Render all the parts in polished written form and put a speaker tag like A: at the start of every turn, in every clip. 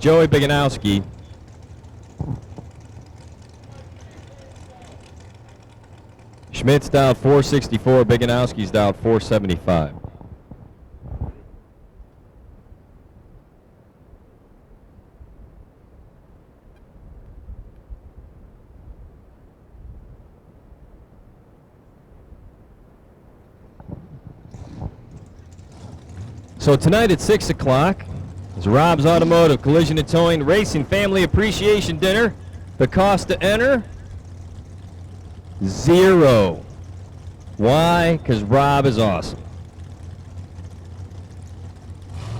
A: Joey Biganowski. Schmidt's dialed 464, Biganowski's dialed 475. So tonight at 6 o'clock is Rob's Automotive Collision and Towing Racing Family Appreciation Dinner. The cost to enter, $0. Why? Because Rob is awesome.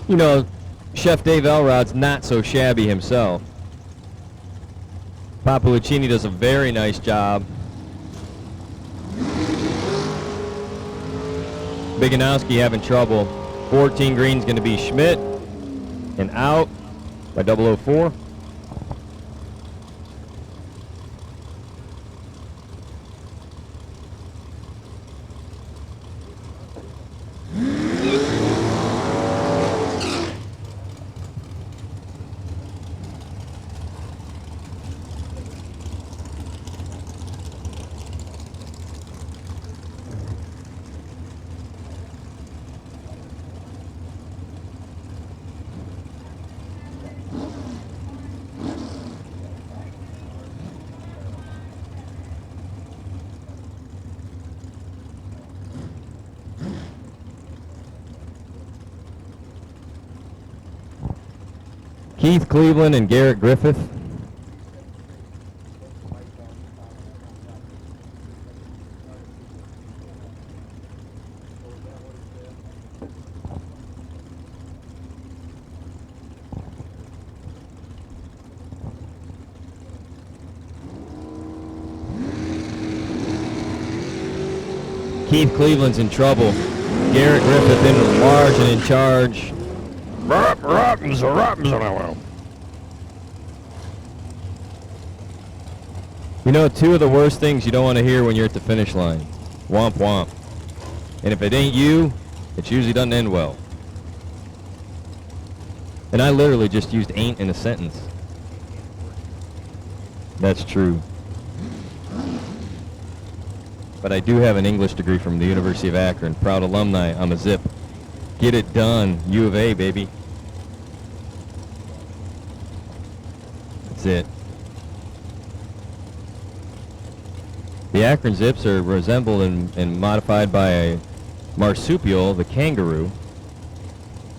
A: You know, Chef Dave Elrod's not so shabby himself. Papa Lucchini does a very nice job. Biganowski having trouble. 14 green's going to be Schmidt, and out by 004. Keith Cleveland and Garrett Griffith. Keith Cleveland's in trouble. Garrett Griffith in large and in charge. You know, two of the worst things you don't want to hear when you're at the finish line. Womp womp. And if it ain't you, it usually doesn't end well. And I literally just used ain't in a sentence. That's true. But I do have an English degree from the University of Akron. Proud alumni. I'm a Zip. Get it done. U of A, baby. That's it. The Akron Zips are resembled and modified by a marsupial, the kangaroo.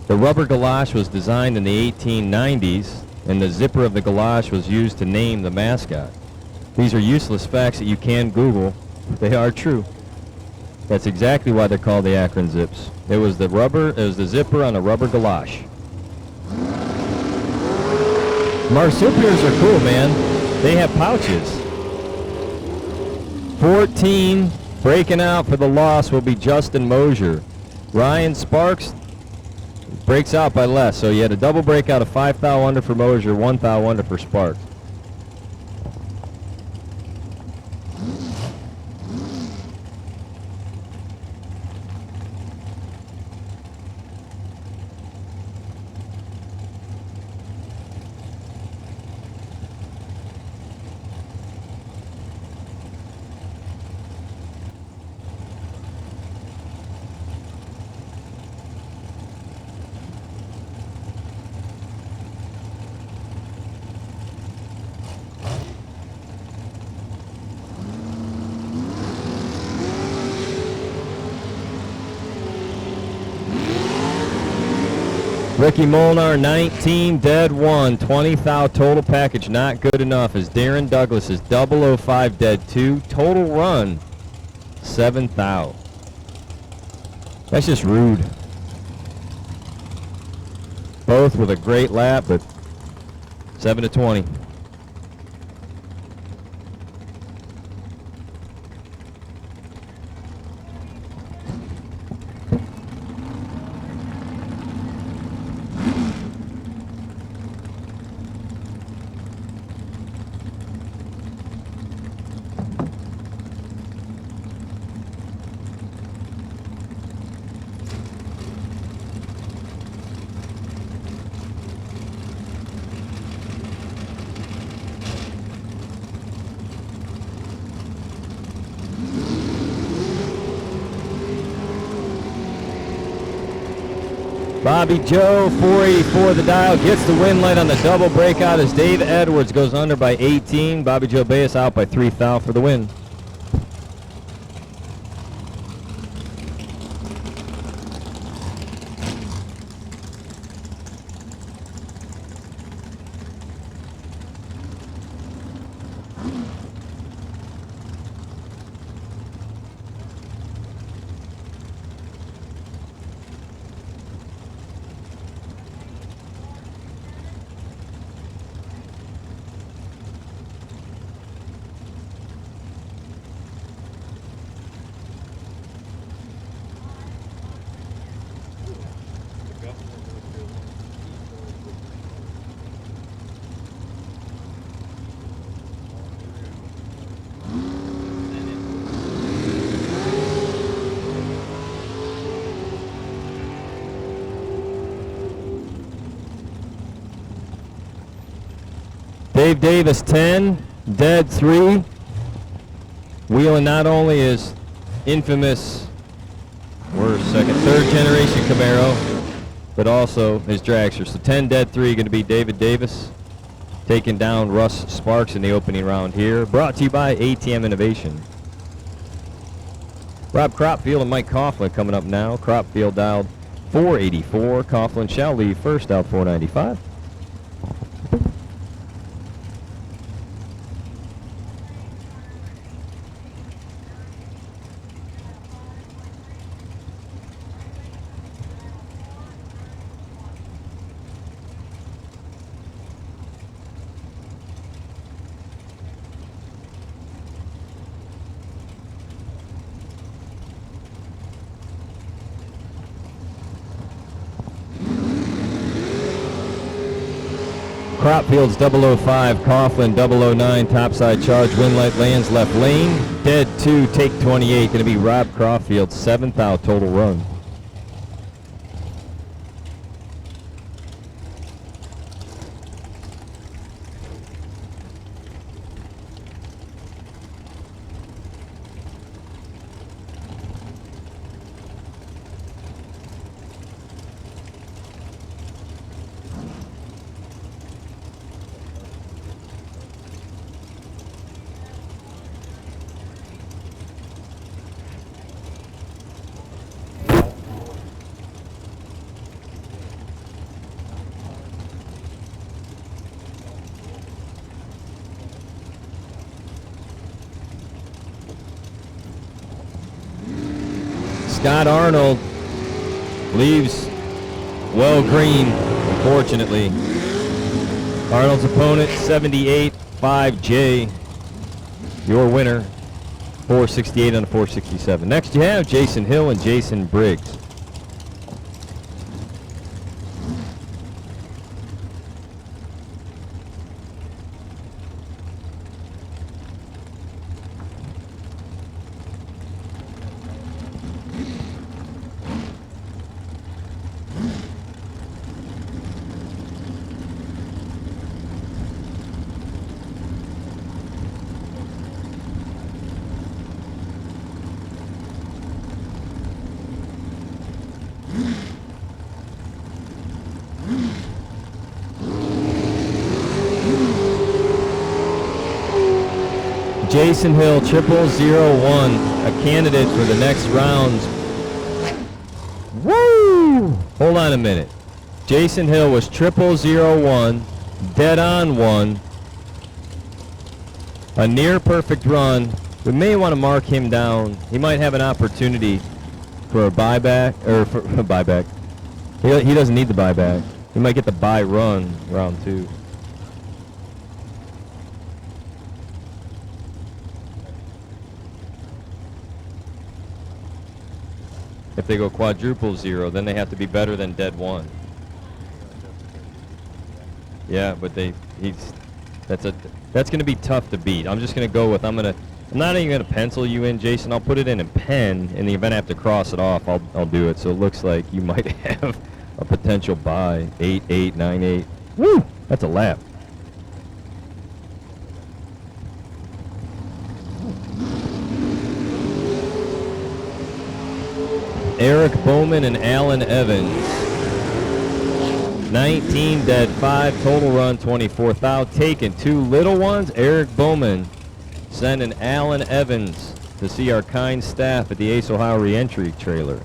A: The rubber galosh was designed in the 1890s, and the zipper of the galosh was used to name the mascot. These are useless facts that you can Google. They are true. That's exactly why they're called the Akron Zips. It was the zipper on a rubber galosh. Marsupials are cool, man. They have pouches. 14 breaking out for the loss will be Justin Mosier. Ryan Sparks breaks out by less. So you had a double breakout of 5 thou under for Mosier, 1 thou under for Sparks. Ricky Molnar, 19, dead 1, 20 thou total package, not good enough, as Darren Douglas is 005, dead 2, total run, 7 thou. That's just rude. Both with a great lap, but 7 to 20. Bobby Joe, 484 the dial, gets the win light on the double breakout as Dave Edwards goes under by 18. Bobby Joe Baez out by 3 thou for the win. Dave Davis 10, dead 3. Wheeling not only his infamous, third generation Camaro, but also his dragster. So 10 dead 3 going to be David Davis taking down Russ Sparks in the opening round here. Brought to you by ATM Innovation. Rob Cropfield and Mike Coughlin coming up now. Cropfield dialed 484. Coughlin shall leave first, out 495. Cropfield's 005, Coughlin 009, topside charge, win light lands left lane. Dead 2, take 28, going to be Rob Cropfield's 7th out total run. Scott Arnold leaves well green, unfortunately. Arnold's opponent, 78-5J. Your winner, 468 on a 467. Next you have Jason Hill and Jason Briggs. Jason Hill, 0001, a candidate for the next rounds. Woo! Hold on a minute. Jason Hill was 0001, dead on 1, a near perfect run. We may want to mark him down. He might have an opportunity for a buyback, or for a buyback. He doesn't need the buyback. He might get the buy run round 2. If they go quadruple 0, then they have to be better than dead 1. Yeah, but that's going to be tough to beat. I'm just going to go with I'm not even going to pencil you in, Jason. I'll put it in pen. In the event I have to cross it off, I'll do it. So it looks like you might have a potential buy. 8-8, 9-8. Woo! That's a lap. Eric Bowman and Alan Evans. 19 dead, 5 total run, 24 thou. Taking 2 little ones. Eric Bowman sending Alan Evans to see our kind staff at the Ace Ohio reentry trailer.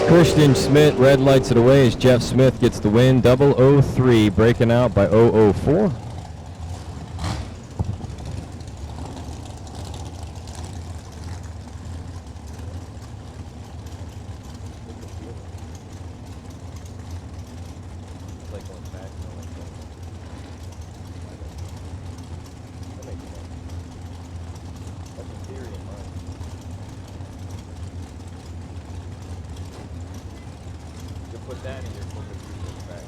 A: Christian Smith red lights it away as Jeff Smith gets the win. 003 breaking out by 004. Put that in your back.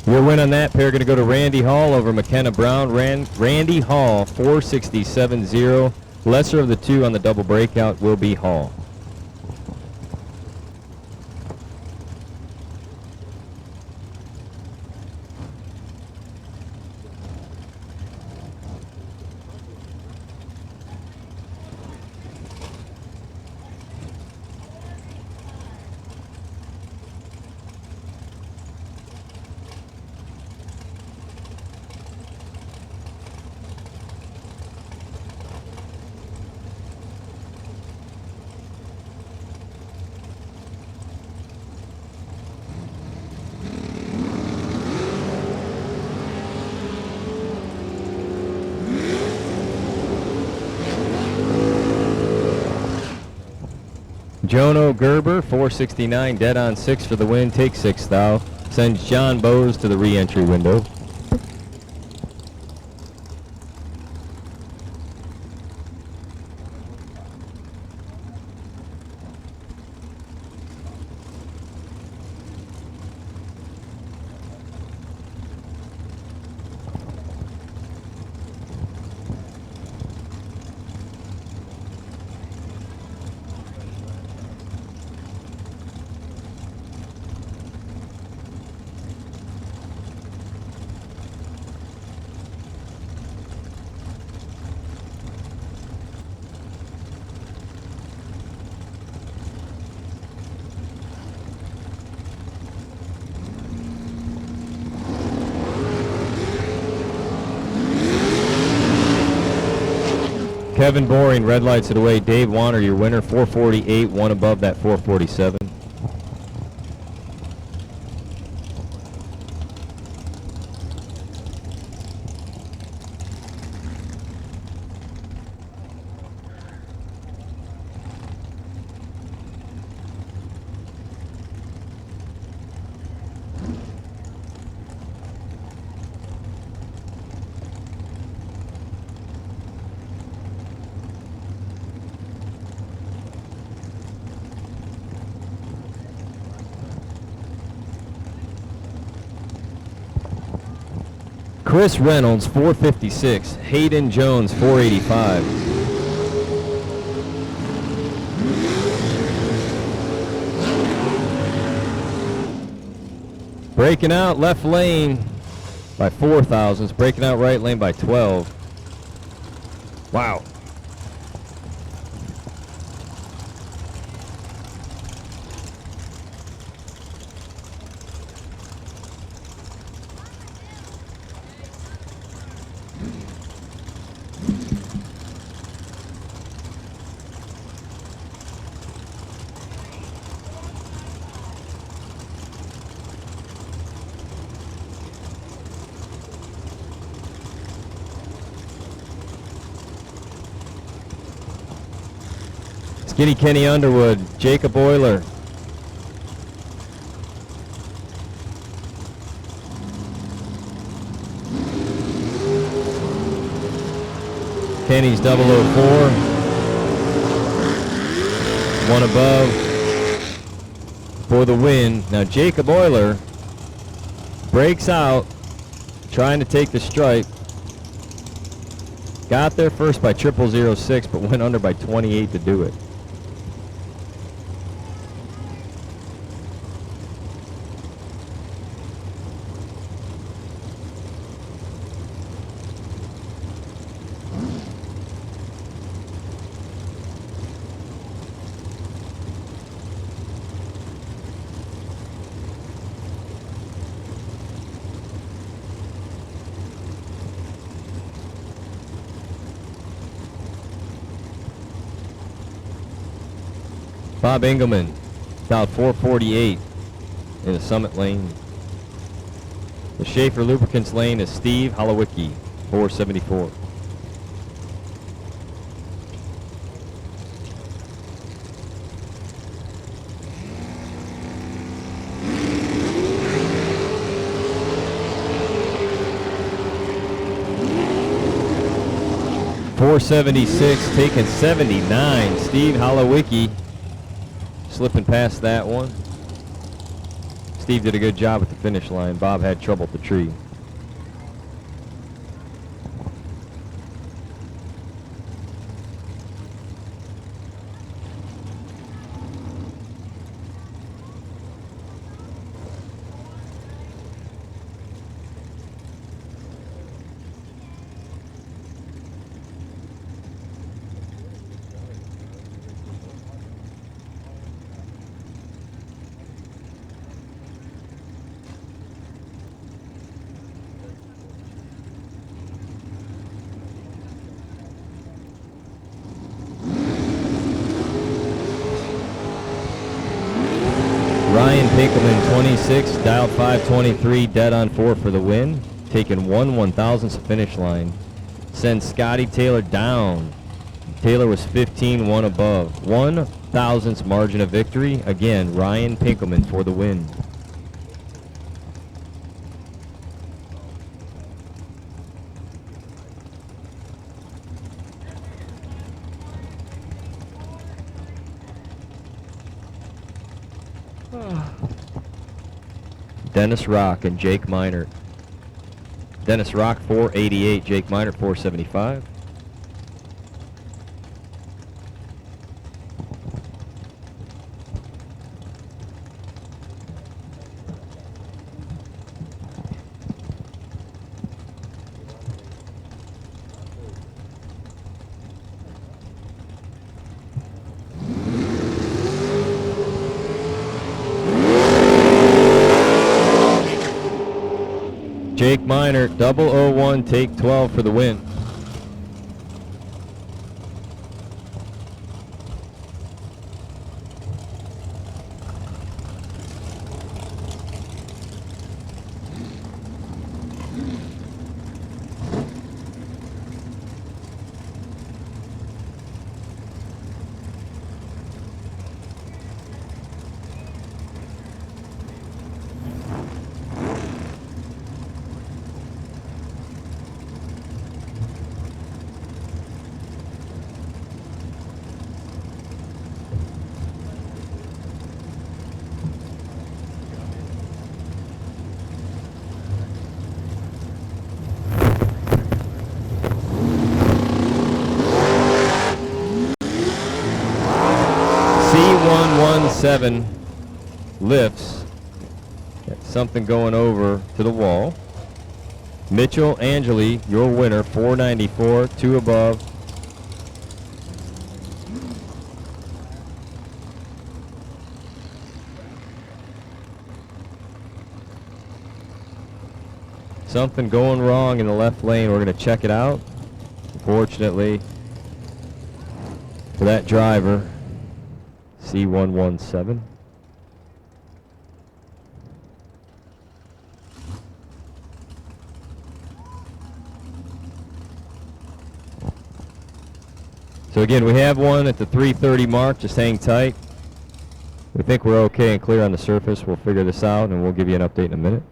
A: Your win on that pair going to go to Randy Hall over McKenna Brown. Randy Hall, 467.0. Lesser of the two on the double breakout will be Hall. Jono Gerber, 469, dead on 6 for the win. Take 6 thou. Sends John Bowes to the re-entry window. Kevin Boring red lights it away. Dave Warner, your winner, 448, one above that 447. Chris Reynolds, 456. Hayden Jones, 485. Breaking out left lane by 4 thousandths. Breaking out right lane by 12. Wow. Skinny Kenny Underwood, Jacob Euler. Kenny's 004. One above for the win. Now Jacob Euler breaks out, trying to take the stripe. Got there first by 0006, but went under by 28 to do it. Bob Engelman, about 448 in the Summit lane. The Schaefer Lubricants lane is Steve Holowicki, 474. .476 taking 79. Steve Holowicki slipping past that one. Steve did a good job at the finish line. Bob had trouble at the tree. Ryan Pinkelman, 26, dialed 523, dead on 4 for the win. Taking 1/1000th finish line. Sends Scotty Taylor down. Taylor was 15, 1 above. 1/1000th margin of victory. Again, Ryan Pinkelman for the win. Dennis Rock and Jake Minert. Dennis Rock 488, Jake Minert 475. Jake Minert, 001, take 12 for the win. C117 lifts. Got something going over to the wall. Mitchell Angeli, your winner, 494, 2 above. Something going wrong in the left lane. We're going to check it out. Unfortunately, for that driver, C117. So So again, we have one at the 3:30 mark. Just hang tight. We think we're okay and clear on the surface. We'll figure this out, and we'll give you an update in a minute.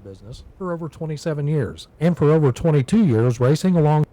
B: Business for over 27 years and for over 22 years racing along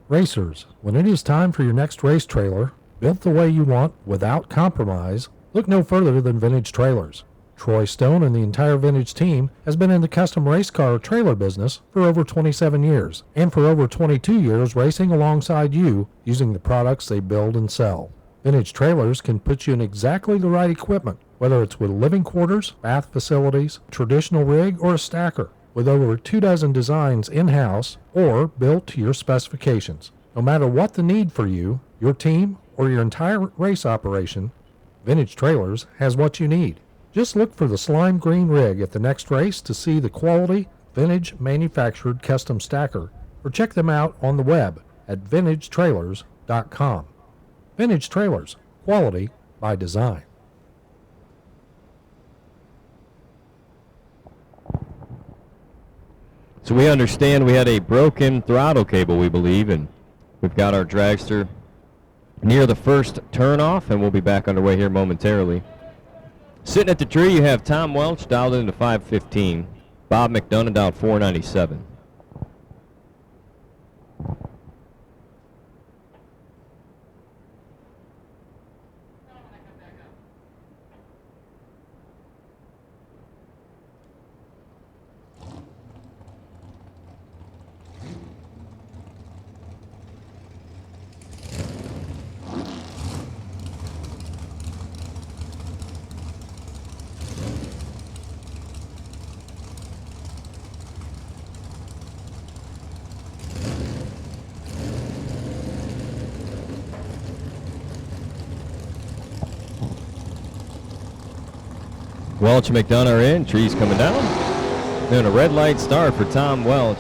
B: racers. When it is time for your next race trailer built the way you want without compromise, look no further than Vintage Trailers. Troy Stone and the entire Vintage team has been in the custom race car trailer business for over 27 years and for over 22 years racing alongside you using the products they build and sell. Vintage Trailers can put you in exactly the right equipment, whether it's with living quarters, bath facilities, traditional rig, or a stacker, with over 24 designs in-house or built to your specifications. No matter what the need for you, your team, or your entire race operation, Vintage Trailers has what you need. Just look for the slime green rig at the next race to see the quality, vintage manufactured custom stacker, or check them out on the web at vintagetrailers.com. Vintage Trailers, quality by design.
A: So we understand we had a broken throttle cable, we believe, and we've got our dragster near the first turnoff, and we'll be back underway here momentarily. Sitting at the tree, you have Tom Welch dialed into 515, Bob McDonough dialed 497. Welch and McDonough are in. Trees coming down. Doing a red light start for Tom Welch.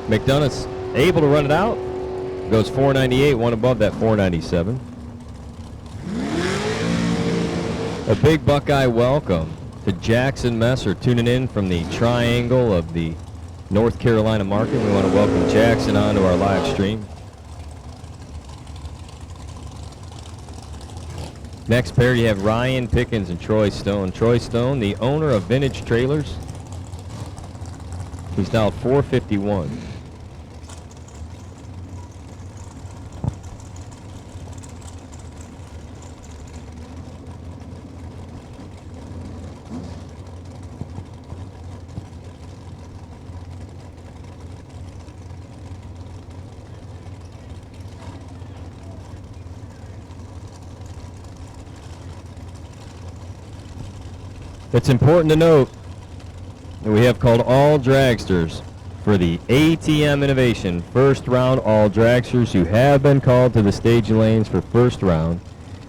A: McDonough's able to run it out. Goes 498, one above that 497. A big Buckeye welcome to Jackson Messer tuning in from the triangle of the North Carolina market. We want to welcome Jackson onto our live stream. Next pair, you have Ryan Pickens and Troy Stone. Troy Stone, the owner of Vintage Trailers. He's dialed 451. It's important to note that we have called all dragsters for the ATM Innovation first round. All dragsters who have been called to the staging lanes for first round.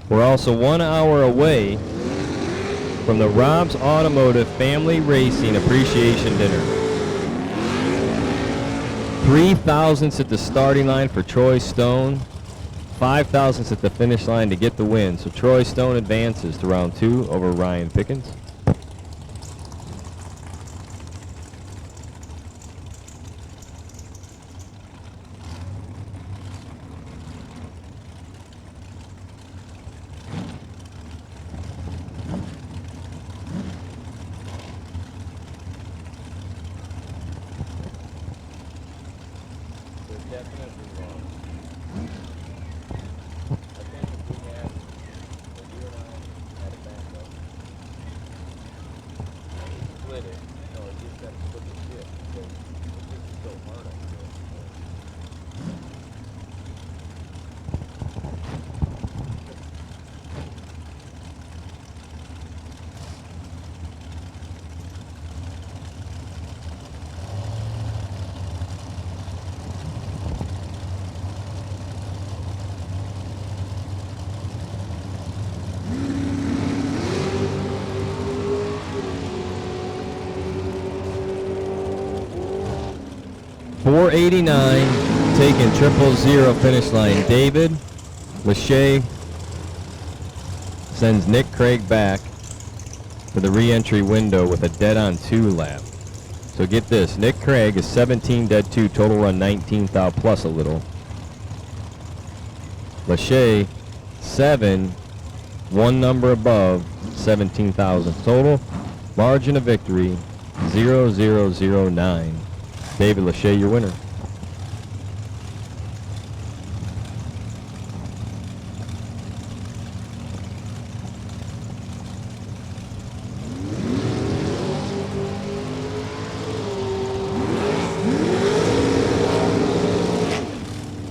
A: We're also 1 hour away from the Rob's Automotive Family Racing Appreciation Dinner. 3,000s at the starting line for Troy Stone. 5,000s at the finish line to get the win. So Troy Stone advances to round 2 over Ryan Pickens. definitely wrong. I think if we had, when you and I had a backup, and we split it, you just got to split the shit, because it's just so hard on you. .489, taking 000 finish line. David Lachey sends Nick Craig back to the re-entry window with a dead-on 2 lap. So get this, Nick Craig is 17 dead 2, total run 19 thou plus a little. Lachey 7, one number above 17,000 total. Margin of victory 0009. David Lachey, your winner.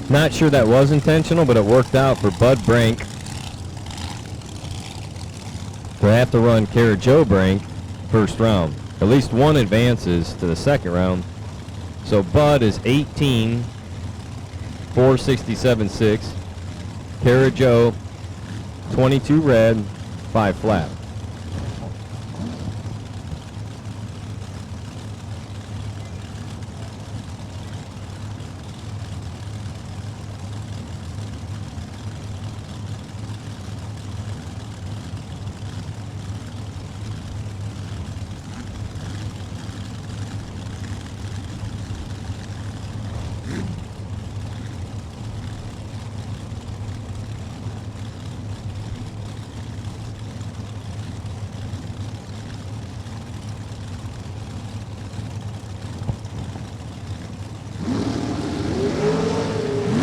A: Not sure that was intentional, but it worked out for Bud Brink to have to run Kara Joe Brink first round. At least one advances to the second round. So Bud is 18, 467.6. Kara Joe, 22 red, 5 flat.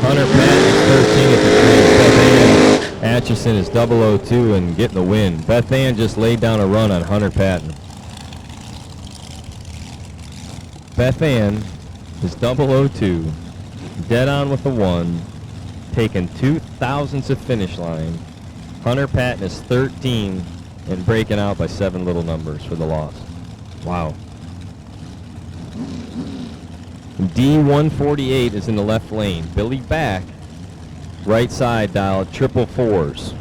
A: Hunter Patton is 13 at the creek. Beth Ann Atchison is 002 and getting the win. Beth Ann just laid down a run on Hunter Patton. Beth Ann is 002, dead on with the 1, taking 2 thousandths of finish line. Hunter Patton is 13 and breaking out by 7 little numbers for the loss. Wow. D148 is in the left lane. Billy back, right side dial, 444s.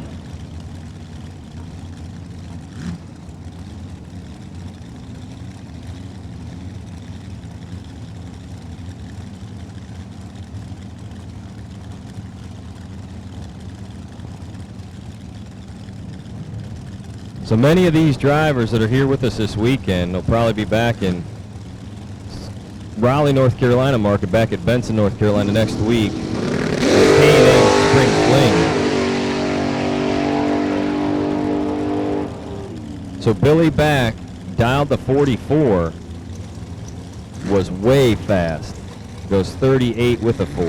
A: So many of these drivers that are here with us this weekend will probably be back in Raleigh, North Carolina market, back at Benson, North Carolina next week. K&M Spring Fling. So Billy back dialed the 44, was way fast. Goes 38 with a 4.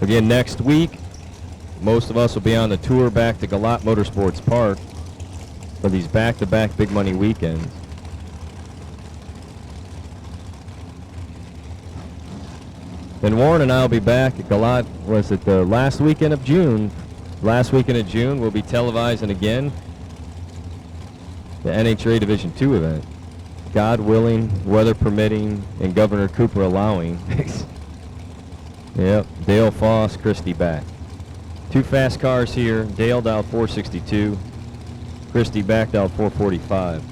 A: Again, next week, most of us will be on the tour back to Galat Motorsports Park for these back-to-back big money weekends. Then Warren and I will be back at Galat, was it the last weekend of June? Last weekend of June, we'll be televising again the NHRA Division II event. God willing, weather permitting, and Governor Cooper allowing. Yep, Dale Foss, Christie back. 2 fast cars here. Dale dialed 462. Christie back dialed 445.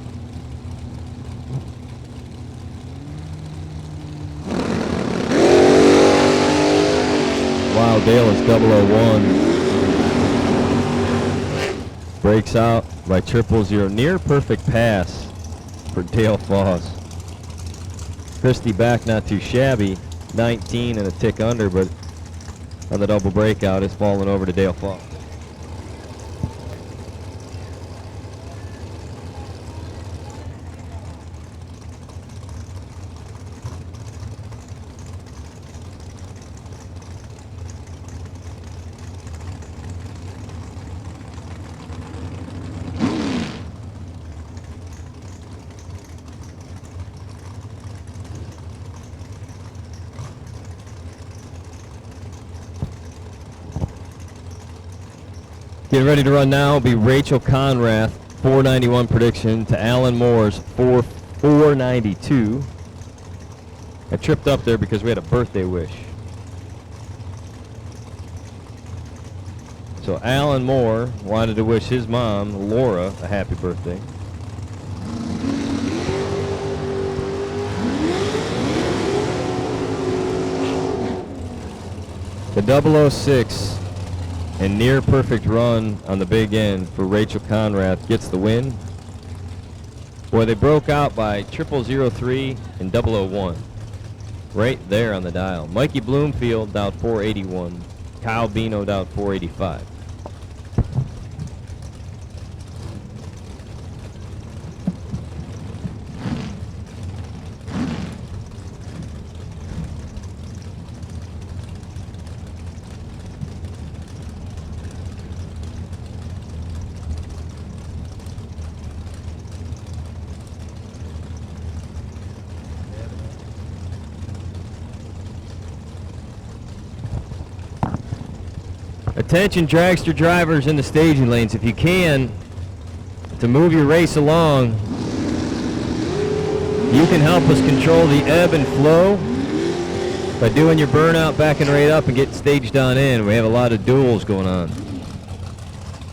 A: Wow, Dale is 001. Breaks out by 000. Near perfect pass for Dale Foss. Christie back not too shabby. 19 and a tick under, but on the double breakout, it's falling over to Dale Foss. Getting ready to run now will be Rachel Conrath, 491 prediction to Alan Moore's 492. I tripped up there because we had a birthday wish. So Alan Moore wanted to wish his mom, Laura, a happy birthday. The 006 and near perfect run on the big end for Rachel Conrath gets the win. Boy, they broke out by 0003 and 001. Right there on the dial. Mikey Bloomfield dialed 481. Kyle Bino dialed 485. Attention dragster drivers in the staging lanes, if you can, to move your race along, you can help us control the ebb and flow by doing your burnout, backing right up and getting staged on in. We have a lot of duels going on.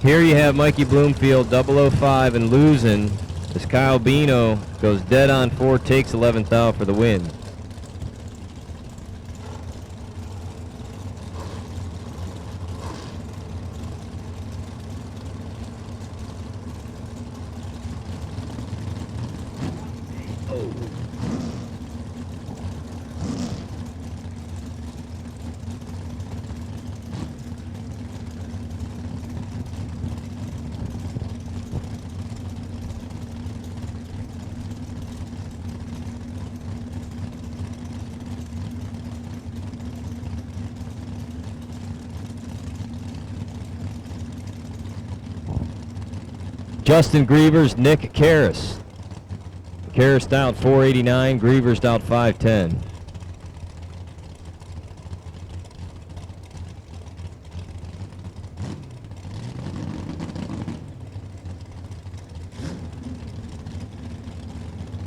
A: Here you have Mikey Bloomfield, 005 and losing as Kyle Bino goes dead on 4, takes 11th out for the win. Justin Grievers, Nick Karras. Karras dialed 489, Grievers dialed 510.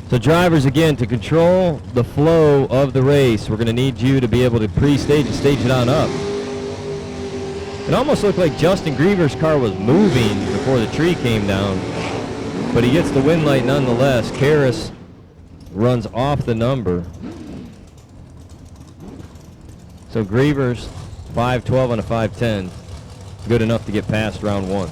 A: So drivers, again, to control the flow of the race, we're going to need you to be able to pre-stage and stage it on up. It almost looked like Justin Griever's car was moving before the tree came down, but he gets the win light nonetheless. Karras runs off the number. So Grievers, 512 on a 510, good enough to get past round one.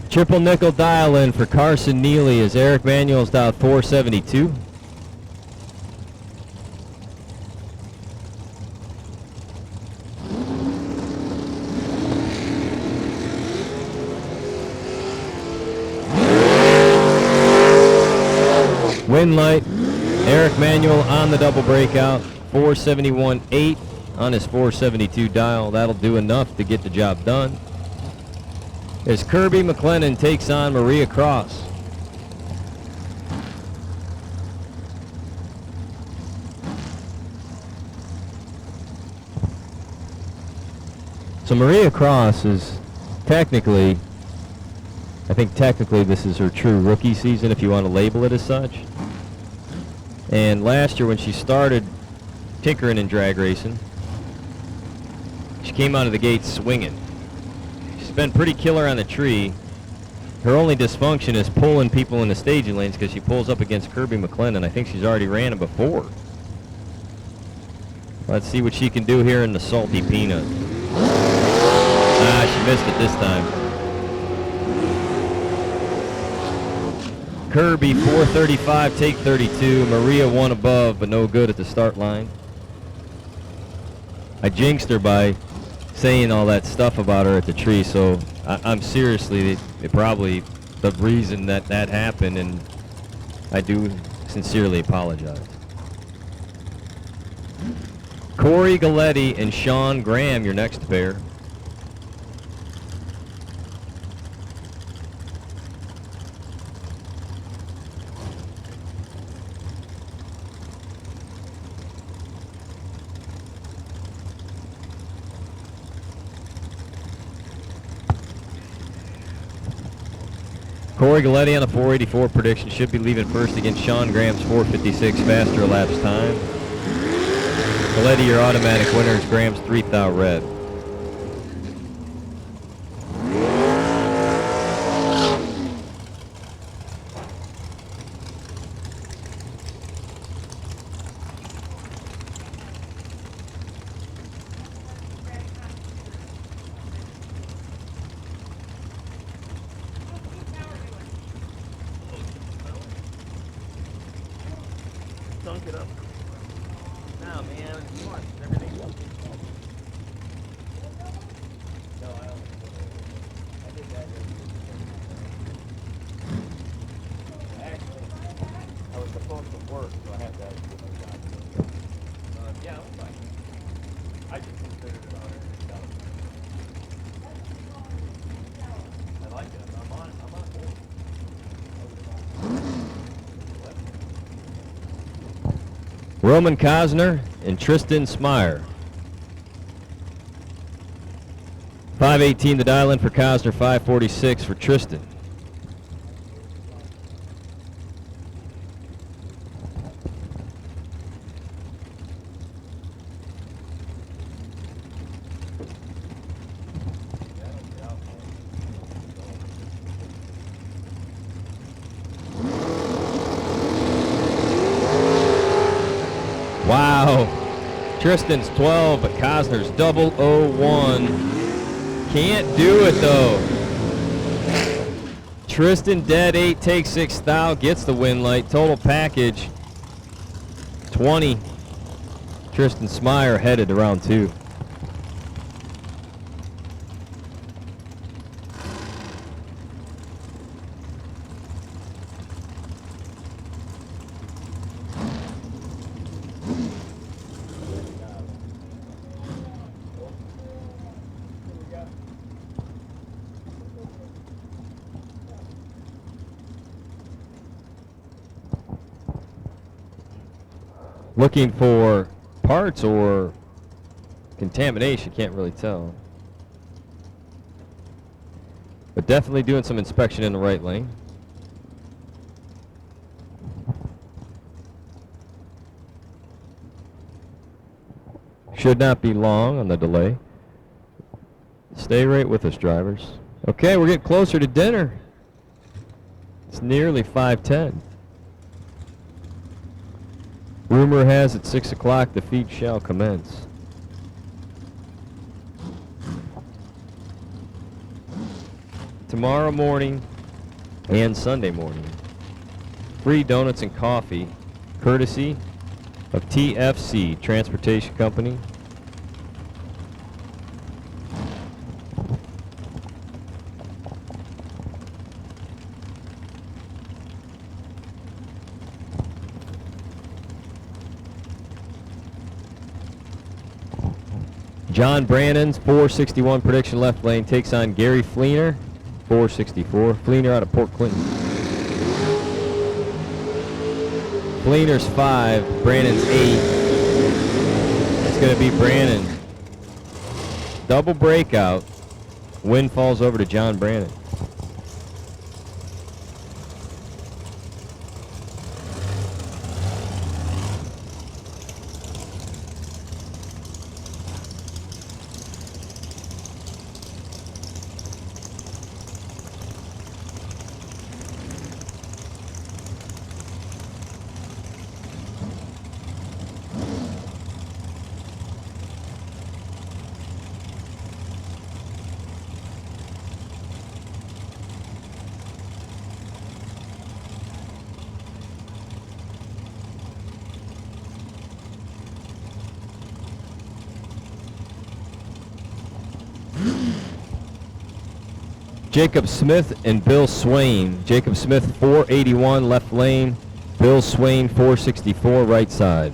A: Triple nickel dial in for Carson Neely as Eric Manuel's dialed 472. Win light, Eric Manuel on the double breakout, 471.8 on his 472 dial. That'll do enough to get the job done. As Kirby McLennan takes on Maria Cross. So Maria Cross is technically, I think technically this is her true rookie season if you want to label it as such. And last year when she started tinkering in drag racing, she came out of the gate swinging. Been pretty killer on the tree. Her only dysfunction is pulling people in the staging lanes because she pulls up against Kirby McLennan. I think she's already ran him before. Let's see what she can do here in the salty peanut. Ah, she missed it this time. Kirby 435, take 32. Maria one above, but no good at the start line. I jinxed her by saying all that stuff about her at the tree, so I'm seriously probably the reason that happened, and I do sincerely apologize. Corey Galletti and Sean Graham, your next pair. Corey Galletti on the 484 prediction should be leaving first against Sean Graham's 456 faster elapsed time. Galletti, your automatic winner is Graham's 3,000 red. Dunk it up. Nah, man. Come on. Everything's up. No, I don't. I did that. Actually, I was supposed to work, so I had to actually do my job. Yeah, it was fine. I just considered it $100. I like it. I'm on board. Roman Cosner and Tristan Smyer. 518 the dial-in for Cosner, 546 for Tristan. Wow. Tristan's 12, but Cosner's 001. Can't do it, though. Tristan dead 8, takes 6 thou, gets the win light. Total package 20. Tristan Smyer headed to round 2. Looking for parts or contamination, can't really tell. But definitely doing some inspection in the right lane. Should not be long on the delay. Stay right with us, drivers. Okay, we're getting closer to dinner. It's nearly 5:10. Rumor has it 6 o'clock the feed shall commence. Tomorrow morning and Sunday morning. Free donuts and coffee, courtesy of TFC Transportation Company. John Brannon's 461 prediction left lane takes on Gary Fleener, 464. Fleener out of Port Clinton. Fleener's 5, Brannon's 8. It's going to be Brannon. Double breakout. Win falls over to John Brannon. Jacob Smith and Bill Swain. Jacob Smith 481 left lane. Bill Swain 464 right side.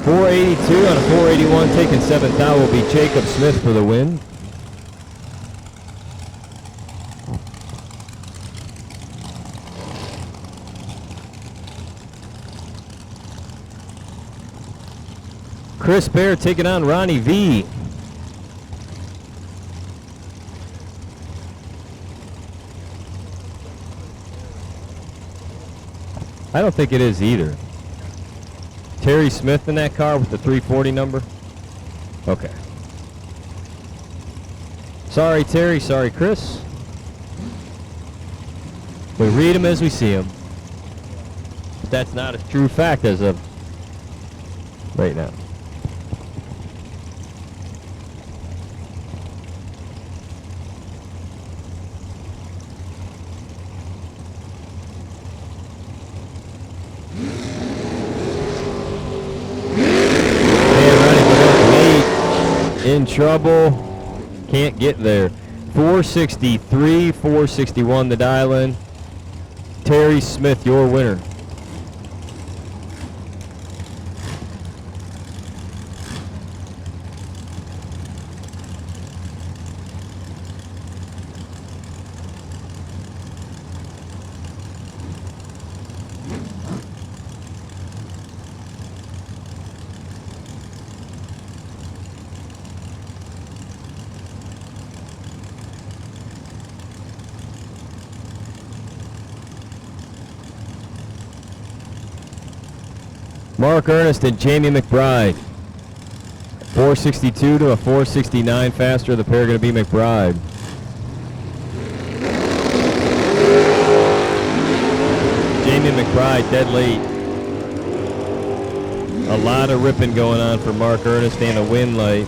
A: 482 on a 481, taking 7th out will be Jacob Smith for the win. Chris Bear taking on Ronnie V. I don't think it is either. Terry Smith in that car with the 340 number? Okay. Sorry, Terry. Sorry, Chris. We read them as we see them. But that's not a true fact as of right now. In trouble, can't get there. 463, 461 the dial-in. Terry Smith, your winner. Mark Ernest and Jamie McBride. 462 to a 469 faster. The pair going to be McBride. Jamie McBride dead late. A lot of ripping going on for Mark Ernest and a win light.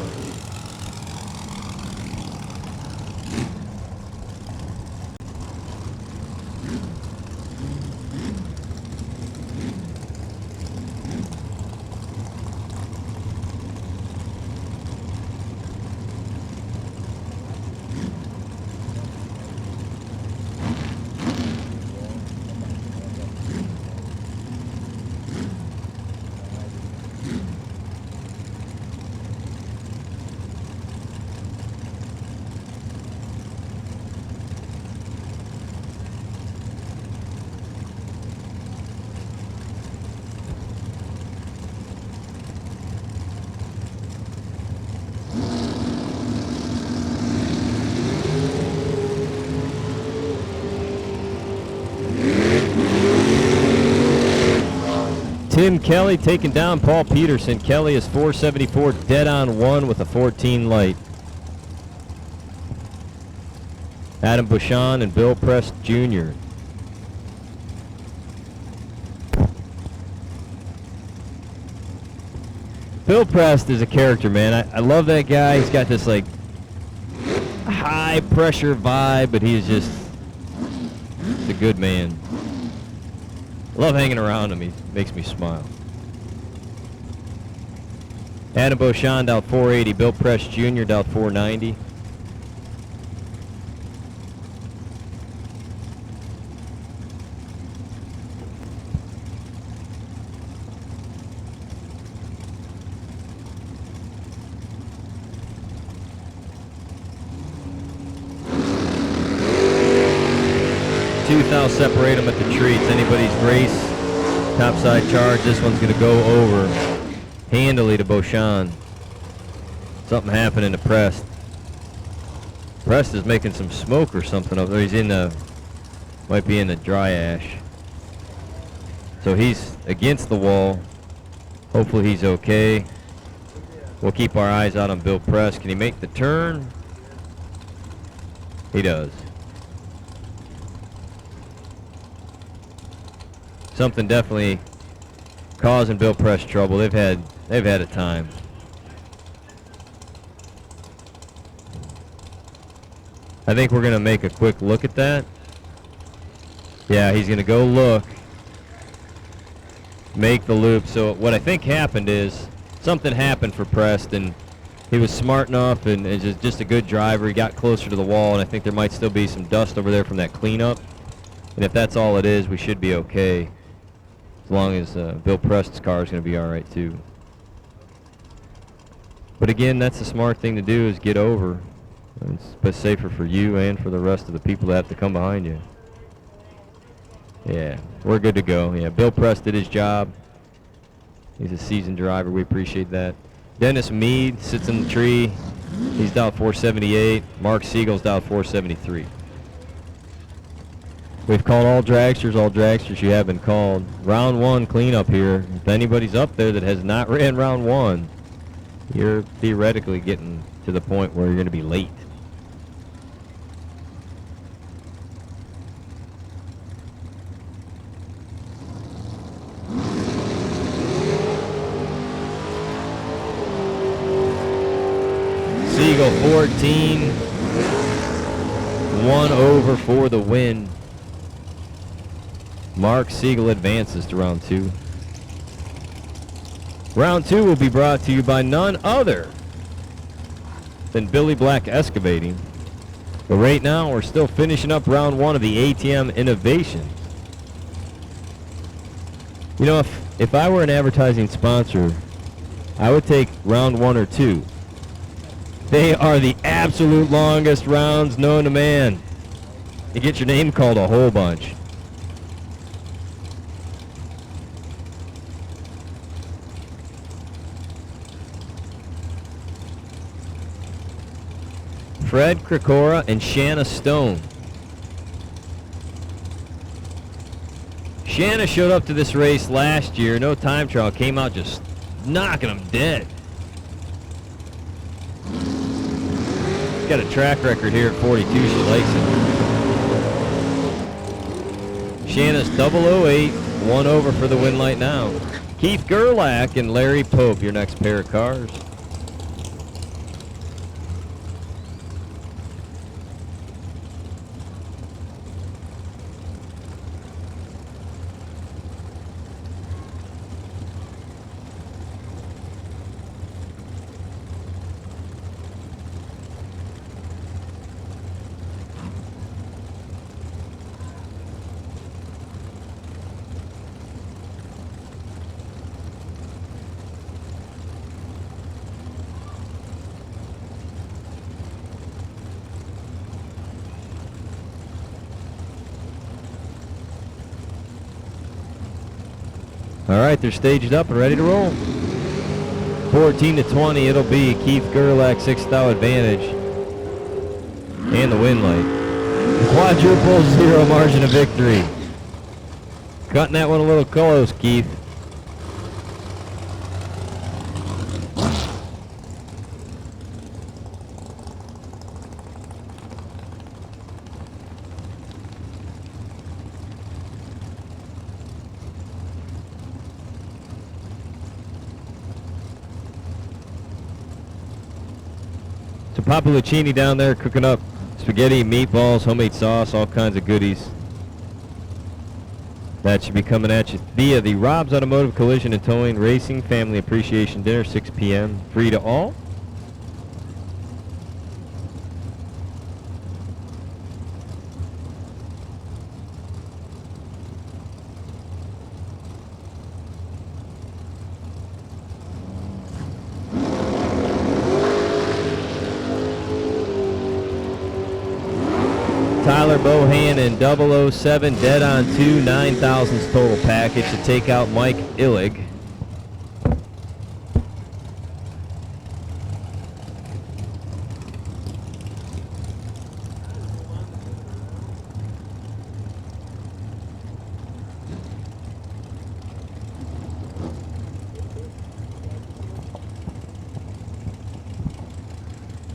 A: Tim Kelly taking down Paul Peterson. Kelly is 474 dead on 1 with a 14 light. Adam Bouchon and Bill Prest Jr. Bill Prest is a character, man. I love that guy. He's got this like high pressure vibe, but he's just a good man. Love hanging around him. He makes me smile. Adam Beauchamp down 480. Bill Press Jr. down 490. I'll separate them at the treats. Anybody's race, topside charge, this one's going to go over handily to Beauchamp. Something happening to Prest. Prest is making some smoke or something over there. He's in the, might be in the dry ash. So he's against the wall. Hopefully he's okay. We'll keep our eyes out on Bill Prest. Can he make the turn? He does. Something definitely causing Bill Prest trouble. They've had a time. I think we're gonna make a quick look at that. Yeah, he's gonna go look, make the loop. So what I think happened is something happened for Prest, and he was smart enough and just a good driver. He got closer to the wall, and I think there might still be some dust over there from that cleanup. And if that's all it is, we should be okay. As long as Bill Prest's car is going to be all right too. But again, that's the smart thing to do, is get over. It's best safer for you and for the rest of the people that have to come behind you. Yeah, we're good to go. Yeah, Bill Press did his job. He's a seasoned driver. We appreciate that. Dennis Mead sits in the tree. He's dialed 478. Mark Siegel's dialed 473. We've called all dragsters you have been called. Round 1 cleanup here. If anybody's up there that has not ran round 1, you're theoretically getting to the point where you're going to be late. Siegel 14, 1 over for the win. Mark Siegel advances to round 2. Round 2 will be brought to you by none other than Billy Black Excavating. But right now, we're still finishing up round 1 of the ATM Innovation. You know, if I were an advertising sponsor, I would take round 1 or 2. They are the absolute longest rounds known to man. You get your name called a whole bunch. Fred Krikora and Shanna Stone. Shanna showed up to this race last year, no time trial, came out just knocking them dead. Got a track record here at 42, she likes it. Shanna's 008, 1 over for the win light now. Keith Gerlach and Larry Pope, your next pair of cars. All right, they're staged up and ready to roll. 14 to 20, it'll be Keith Gerlach, 6th advantage. And the win light. Quadruple 0 margin of victory. Cutting that one a little close, Keith. So Papa Lucchini down there cooking up spaghetti, meatballs, homemade sauce, all kinds of goodies. That should be coming at you via the Rob's Automotive Collision and Towing Racing Family Appreciation Dinner, 6 p.m. Free to all. Tyler Bohan in 007, dead on 2, 9,000s total package to take out Mike Illig.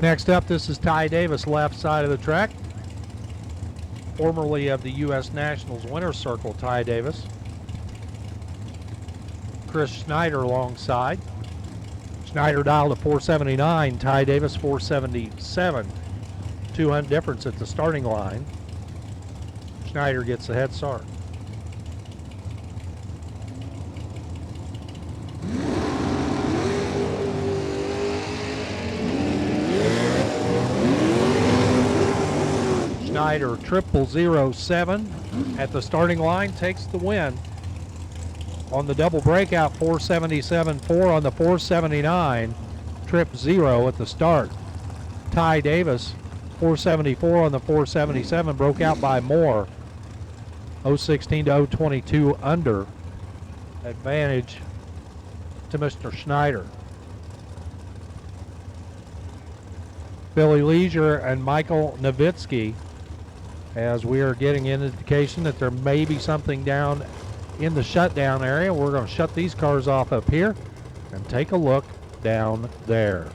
B: Next up, this is Ty Davis, left side of the track. Formerly of the U.S. Nationals Winner's Circle, Ty Davis. Chris Schneider alongside. Schneider dialed to 479, Ty Davis 477. 200 difference at the starting line. Schneider gets the head start. Schneider 0007 at the starting line takes the win. On the double breakout, 477.4 on the 479. trip 0 at the start. Ty Davis, 474 on the 477, broke out by more. 016 to 022 under. Advantage to Mr. Schneider. Billy Leisure and Michael Nowitzki, as we are getting an indication that there may be something down in the shutdown area. We're going to shut these cars off up here and take a look down there.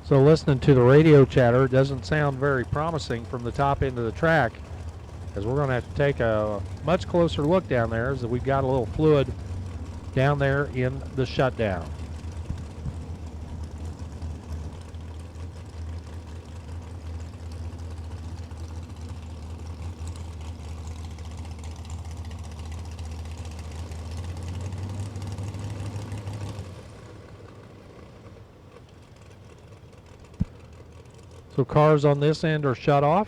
B: So listening to the radio chatter, it doesn't sound very promising from the top end of the track, as we're going to have to take a much closer look down there, as we've got a little fluid down there in the shutdown. So cars on this end are shut off,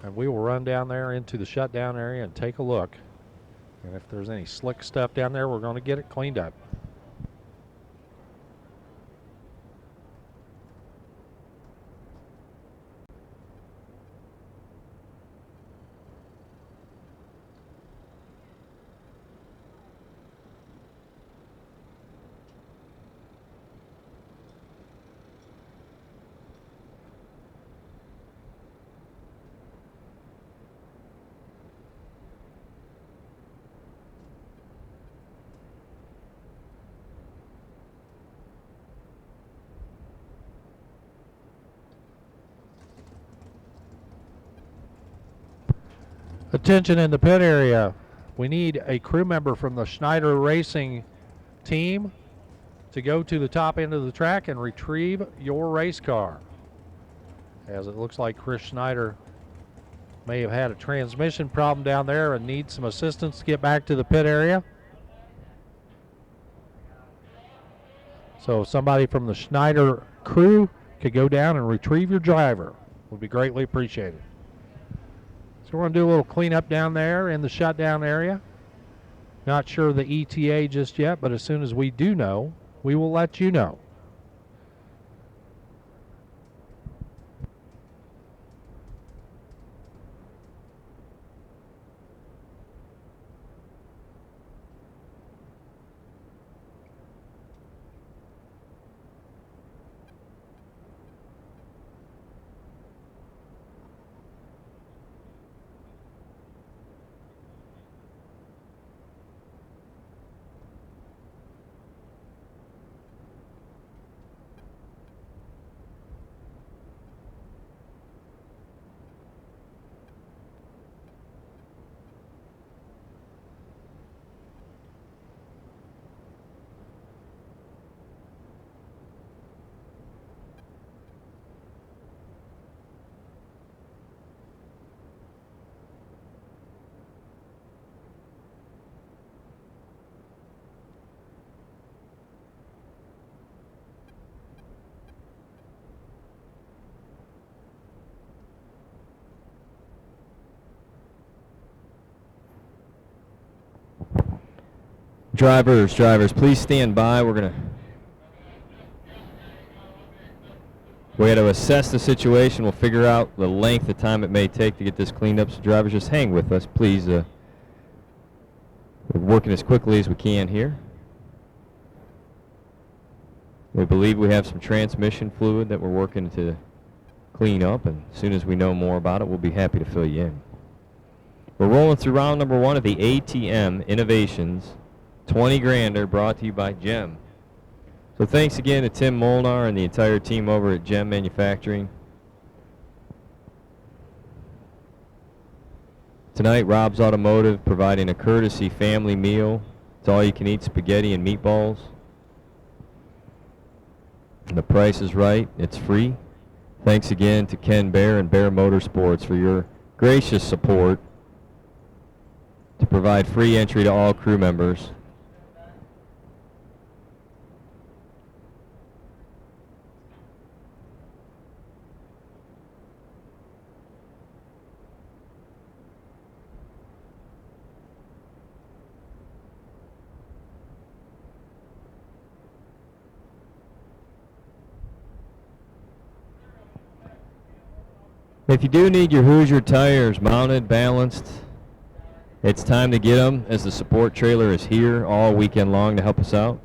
B: and we will run down there into the shutdown area and take a look. And if there's any slick stuff down there, we're going to get it cleaned up. Attention in the pit area. We need a crew member from the Schneider Racing team to go to the top end of the track and retrieve your race car, as it looks like Chris Schneider may have had a transmission problem down there and needs some assistance to get back to the pit area. So if somebody from the Schneider crew could go down and retrieve your driver, would be greatly appreciated. So we're going to do a little cleanup down there in the shutdown area. Not sure the ETA just yet, but as soon as we do know, we will let you know.
A: Drivers, please stand by. We got to assess the situation. We'll figure out the length of time it may take to get this cleaned up. So drivers, just hang with us, please. We're working as quickly as we can here. We believe we have some transmission fluid that we're working to clean up, and as soon as we know more about it, we'll be happy to fill you in. We're rolling through round number 1 of the ATM Innovations 20 Grander, brought to you by GEM. So thanks again to Tim Molnar and the entire team over at GEM Manufacturing. Tonight, Rob's Automotive providing a courtesy family meal. It's all you can eat spaghetti and meatballs. The price is right. It's free. Thanks again to Ken Bear and Bear Motorsports for your gracious support to provide free entry to all crew members. If you do need your Hoosier tires mounted, balanced, it's time to get them, as the support trailer is here all weekend long to help us out.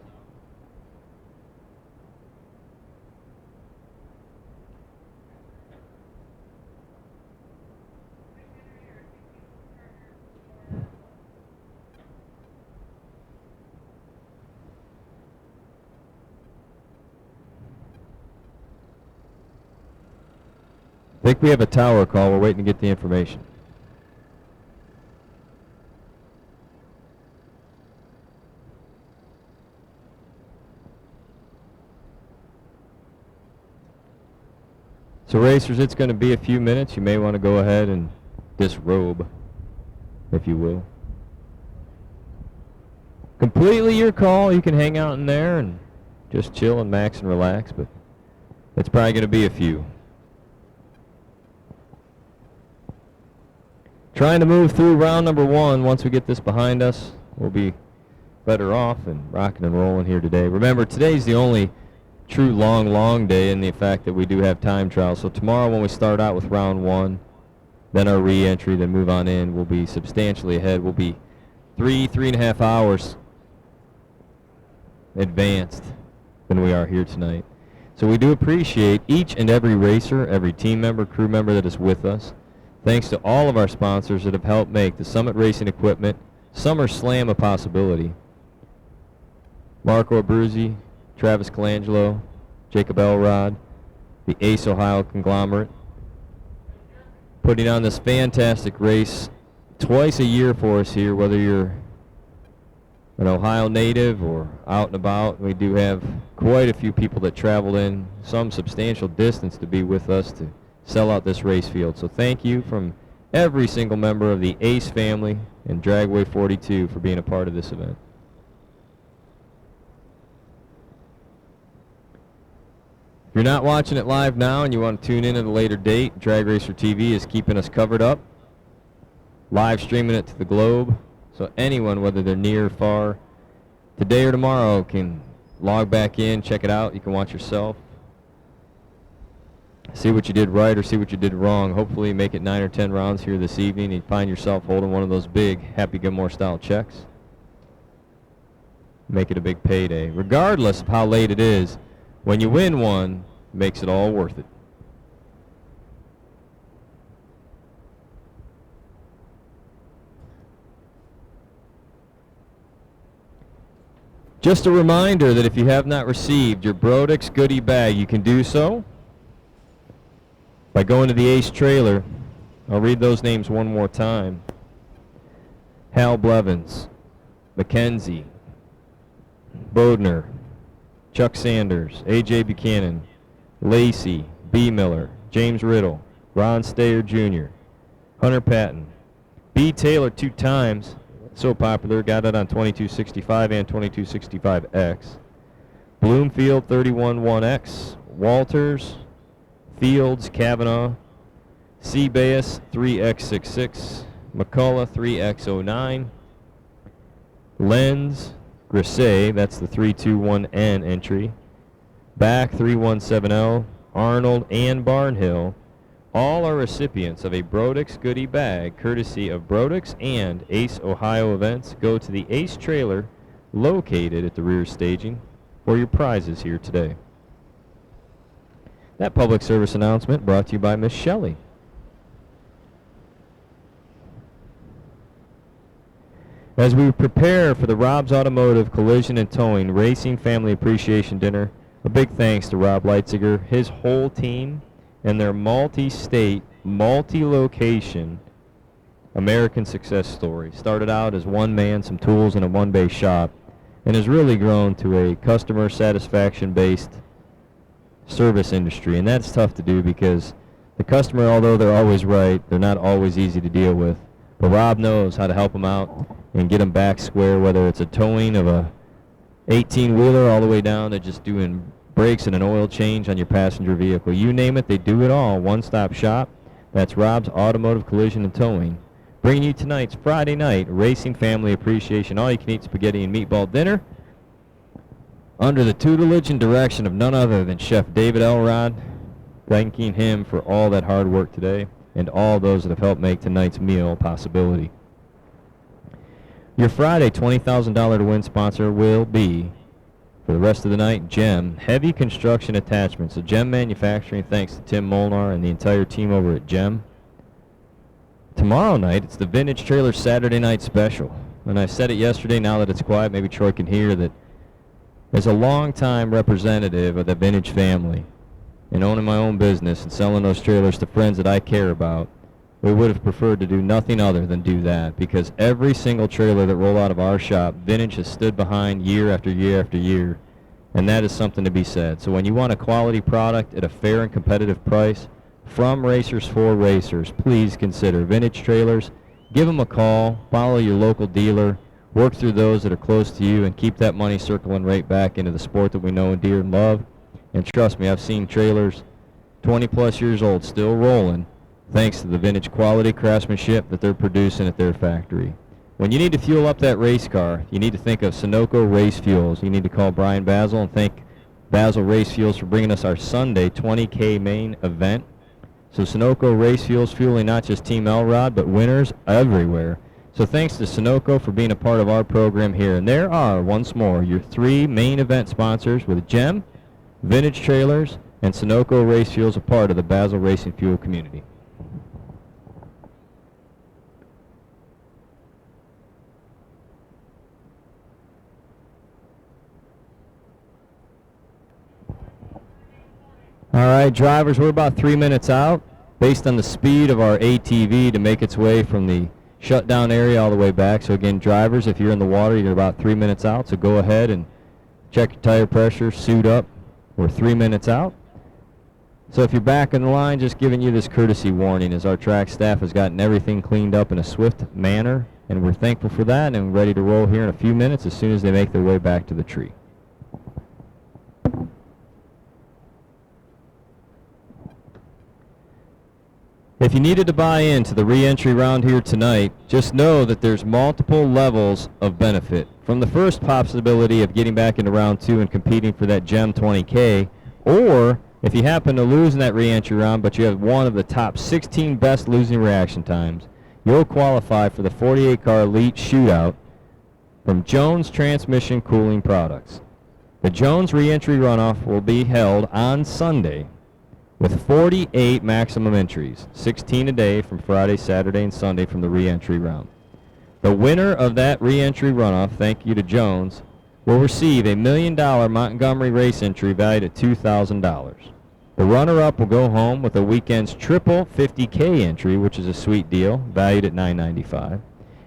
A: I think we have a tower call. We're waiting to get the information. So racers, it's going to be a few minutes. You may want to go ahead and disrobe, if you will. Completely your call. You can hang out in there and just chill and max and relax, but it's probably going to be a few. Trying to move through round number 1. Once we get this behind us, we'll be better off and rocking and rolling here today. Remember, today's the only true long day in the fact that we do have time trials. So tomorrow when we start out with round 1, then our re-entry, then move on in, we'll be substantially ahead. We'll be 3.5 hours advanced than we are here tonight. So we do appreciate each and every racer, every team member, crew member that is with us. Thanks to all of our sponsors that have helped make the Summit Racing Equipment Summer Slam a possibility. Marco Abruzzi, Travis Colangelo, Jacob Elrod, the Ace Ohio conglomerate, putting on this fantastic race twice a year for us here, whether you're an Ohio native or out and about. We do have quite a few people that traveled in some substantial distance to be with us to sell out this race field. So thank you from every single member of the Ace family and Dragway 42 for being a part of this event. If you're not watching it live now and you want to tune in at a later date, Drag Racer TV is keeping us covered up, live streaming it to the globe, so anyone, whether they're near or far, today or tomorrow, can log back in, check it out. You can watch yourself, see what you did right or see what you did wrong. Hopefully make it 9 or 10 rounds here this evening and you find yourself holding one of those big Happy Gilmore style checks. Make it a big payday. Regardless of how late it is, when you win one, it makes it all worth it. Just a reminder that if you have not received your Brodix goodie bag, you can do so by going to the Ace trailer. I'll read those names one more time. Hal Blevins, Mackenzie, Bodner, Chuck Sanders, A.J. Buchanan, Lacey, B. Miller, James Riddle, Ron Stayer Jr., Hunter Patton, B. Taylor 2 times, so popular, got it on 2265 and 2265X, Bloomfield 311X, Walters, Fields, Kavanaugh, Seabass 3X66, McCullough 3X09, Lenz, Grisey, that's the 321N entry, Back 317L, Arnold, and Barnhill, all are recipients of a Brodix goodie bag courtesy of Brodix and Ace Ohio Events. Go to the Ace trailer located at the rear staging for your prizes here today. That public service announcement brought to you by Miss Shelley. As we prepare for the Rob's Automotive Collision and Towing Racing Family Appreciation Dinner, a big thanks to Rob Leitziger, his whole team, and their multi-state, multi-location American success story. Started out as one man, some tools, in a one-bay shop, and has really grown to a customer satisfaction-based service industry, and that's tough to do because the customer, although they're always right, they're not always easy to deal with. But Rob knows how to help them out and get them back square, whether it's a towing of a 18-wheeler all the way down to just doing brakes and an oil change on your passenger vehicle. You name it, they do it all. One-stop shop. That's Rob's Automotive Collision and Towing. Bringing you tonight's Friday night Racing Family Appreciation all-you-can-eat spaghetti and meatball dinner under the tutelage and direction of none other than Chef David Elrod, thanking him for all that hard work today and all those that have helped make tonight's meal a possibility. Your Friday $20,000 to win sponsor will be, for the rest of the night, GEM Heavy Construction Attachments. So GEM Manufacturing, thanks to Tim Molnar and the entire team over at GEM. Tomorrow night, it's the Vintage Trailer Saturday Night Special. And I said it yesterday, now that it's quiet, maybe Troy can hear that as a longtime representative of the Vintage family and owning my own business and selling those trailers to friends that I care about, we would have preferred to do nothing other than do that, because every single trailer that rolled out of our shop, Vintage has stood behind year after year after year, and that is something to be said. So when you want a quality product at a fair and competitive price from racers for racers, please consider Vintage Trailers. Give them a call, follow your local dealer, work through those that are close to you, and keep that money circling right back into the sport that we know and dear and love. And trust me, I've seen trailers 20 plus years old still rolling, thanks to the Vintage quality craftsmanship that they're producing at their factory. When you need to fuel up that race car, you need to think of Sunoco Race Fuels. You need to call Brian Basil and thank Basil Race Fuels for bringing us our Sunday 20K main event. So Sunoco Race Fuels fueling not just Team Elrod, but winners everywhere. So thanks to Sunoco for being a part of our program here. And there are, once more, your three main event sponsors with GEM, Vintage Trailers, and Sunoco Race Fuels, a part of the Basil Racing Fuel community. All right, drivers, we're about 3 minutes out, based on the speed of our ATV to make its way from the shutdown area all the way back. So again, drivers, if you're in the water, you're about 3 minutes out, so go ahead and check your tire pressure, suit up. We're 3 minutes out. So if you're back in the line, just giving you this courtesy warning as our track staff has gotten everything cleaned up in a swift manner, and we're thankful for that, and ready to roll here in a few minutes as soon as they make their way back to the tree. If you needed to buy into the re-entry round here tonight, just know that there's multiple levels of benefit. From the first possibility of getting back into round 2 and competing for that GEM 20K, or if you happen to lose in that re-entry round but you have one of the top 16 best losing reaction times, you'll qualify for the 48-car Elite Shootout from Jones Transmission Cooling Products. The Jones re-entry runoff will be held on Sunday, with 48 maximum entries, 16 a day from Friday, Saturday, and Sunday from the re-entry round. The winner of that re-entry runoff, thank you to Jones, will receive a $1 million Montgomery race entry valued at $2,000. The runner-up will go home with a weekend's triple 50K entry, which is a sweet deal, valued at $995.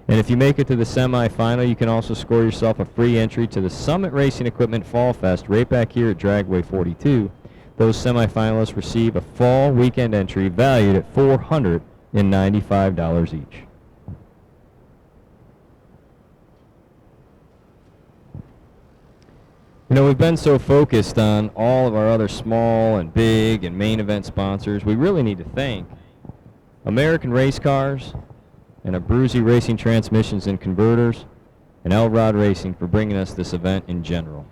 A: And if you make it to the semifinal, you can also score yourself a free entry to the Summit Racing Equipment Fall Fest right back here at Dragway 42. Those semifinalists receive a fall weekend entry valued at $495 each. You know, we've been so focused on all of our other small and big and main event sponsors. We really need to thank American Race Cars and Abruzzi Racing Transmissions and Converters and Elrod Racing for bringing us this event in general.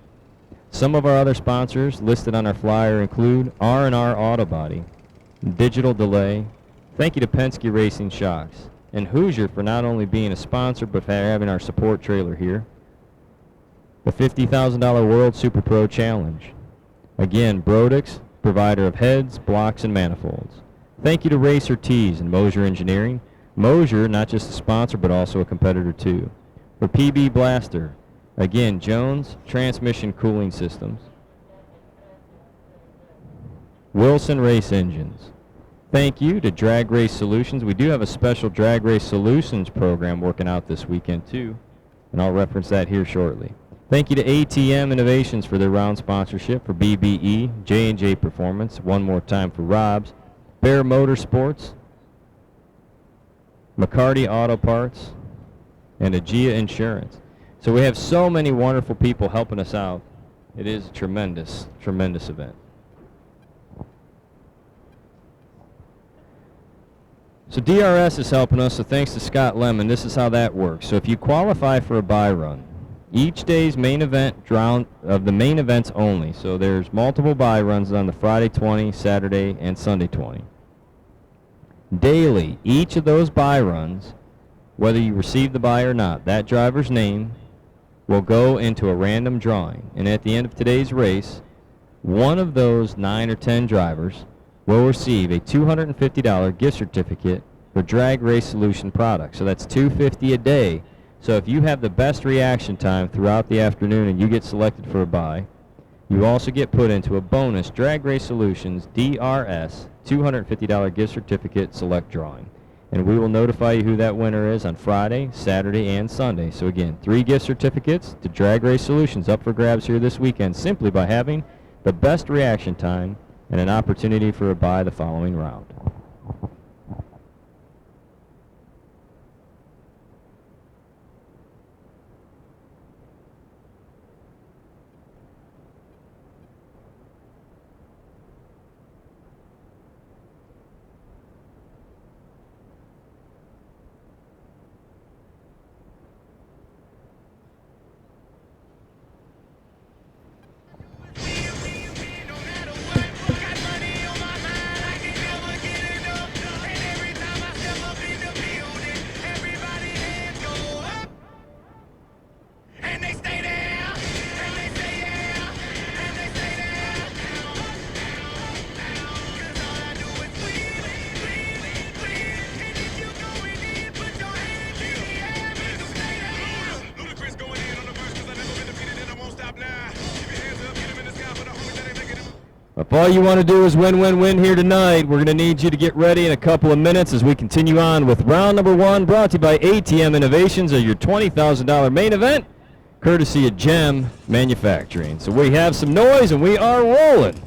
A: Some of our other sponsors listed on our flyer include R&R Auto Body, Digital Delay, thank you to Penske Racing Shocks, and Hoosier for not only being a sponsor but for having our support trailer here. The $50,000 World Super Pro Challenge. Again, Brodix, provider of heads, blocks, and manifolds. Thank you to Racer Tees and Mosier Engineering. Mosier, not just a sponsor but also a competitor too. For PB Blaster, again, Jones Transmission Cooling Systems. Wilson Race Engines. Thank you to Drag Race Solutions. We do have a special Drag Race Solutions program working out this weekend too, and I'll reference that here shortly. Thank you to ATM Innovations for their round sponsorship, for BBE, J&J Performance, one more time for Rob's, Bear Motorsports, McCarty Auto Parts, and Aegea Insurance. So we have so many wonderful people helping us out. It is a tremendous, tremendous event. So DRS is helping us, so thanks to Scott Lemon. This is how that works. So if you qualify for a buy run, each day's main event of the main events only. So there's multiple buy runs on the Friday 20, Saturday, and Sunday 20. Daily, each of those buy runs, whether you receive the buy or not, that driver's name will go into a random drawing. And at the end of today's race, one of those 9 or 10 drivers will receive a $250 gift certificate for Drag Race Solution products. So that's $250 a day. So if you have the best reaction time throughout the afternoon and you get selected for a buy, you also get put into a bonus Drag Race Solutions DRS $250 gift certificate select drawing. And we will notify you who that winner is on Friday, Saturday, and Sunday. So again, 3 gift certificates to Drag Race Solutions up for grabs here this weekend simply by having the best reaction time and an opportunity for a buy the following round. If all you want to do is win, win, win here tonight, we're going to need you to get ready in a couple of minutes as we continue on with round number 1, brought to you by ATM Innovations, of your $20,000 main event, courtesy of GEM Manufacturing. So we have some noise and we are rolling.